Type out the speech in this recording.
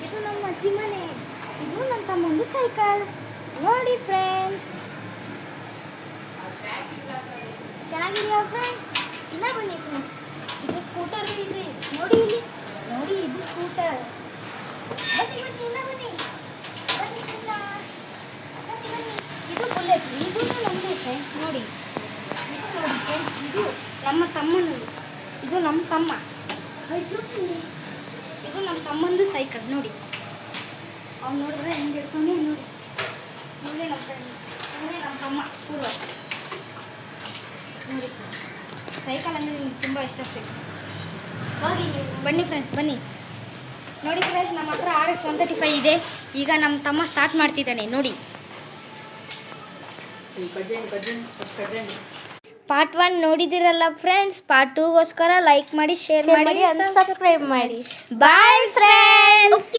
ಇದು ನಮ್ಮ ಅಜ್ಜಿ ಮನೆ. ಇದು ನನ್ನ ತಮ್ಮಂದು ಸೈಕಲ್. ನೋಡಿ ಫ್ರೆಂಡ್ಸ್, ಚೆನ್ನಾಗಿದೆಯಾ ಫ್ರೆಂಡ್ಸ್? ಇಲ್ಲ ಬನ್ನಿ ಫ್ರೆಂಡ್ಸ್, ಇದು ಸ್ಕೂಟರ್ ಇದೆ. ನೋಡಿ ಇಲ್ಲಿ, ನೋಡಿ ಇದು ಸ್ಕೂಟರ್. ಬನ್ನಿ ಬನ್ನಿ, ಇಲ್ಲ ಬನ್ನಿ ಬನ್ನಿ ಇಲ್ಲ ಬನ್ನಿ ಬನ್ನಿ. ಇದು ಬುಲೆಟ್. ಇದು ನಮ್ಮದು ಫ್ರೆಂಡ್ಸ್. ನೋಡಿ ಇದು ನೋಡಿ ಫ್ರೆಂಡ್ಸ್, ಇದು ನಮ್ಮ ತಮ್ಮನದು. ಇದು ನಮ್ಮ ತಮ್ಮ. ಇದು ನಮ್ಮ ತಮ್ಮಂದು ಸೈಕಲ್. ನೋಡಿ ಅವ್ನು ನೋಡಿದ್ರೆ ಹೆಂಗೆ ಹಿಡ್ಕೊಂಡು ನೋಡಿ. ಇವನೇ ನಮ್ಮ ಫ್ರೆಂಡ್, ಇವನೇ ನಮ್ಮ ತಮ್ಮ ಪೂರ್ವ. ನೋಡಿ ಫ್ರೆಂಡ್ಸ್, ಸೈಕಲ್ ಅಂದರೆ ನಿಮ್ಗೆ ತುಂಬ ಇಷ್ಟ ಫ್ರೆಂಡ್ಸ್. ಹೋಗಿ ಬನ್ನಿ ಫ್ರೆಂಡ್ಸ್, ಬನ್ನಿ. ನೋಡಿ ಫ್ರೆಂಡ್ಸ್, ನಮ್ಮ ಹತ್ರ RX 135 ಇದೆ. ಈಗ ನಮ್ಮ ತಮ್ಮ ಸ್ಟಾರ್ಟ್ ಮಾಡ್ತಿದ್ದಾನೆ ನೋಡಿ. ಪಾರ್ಟ್ 1 ನೋಡಿದಿರಲ್ಲ ಫ್ರೆಂಡ್ಸ್. ಪಾರ್ಟ್ 2ಗೋಸ್ಕರ ಲೈಕ್ ಮಾಡಿ, ಶೇರ್ ಮಾಡಿ, ಸಬ್ಸ್ಕ್ರೈಬ್ ಮಾಡಿ. Bye friends.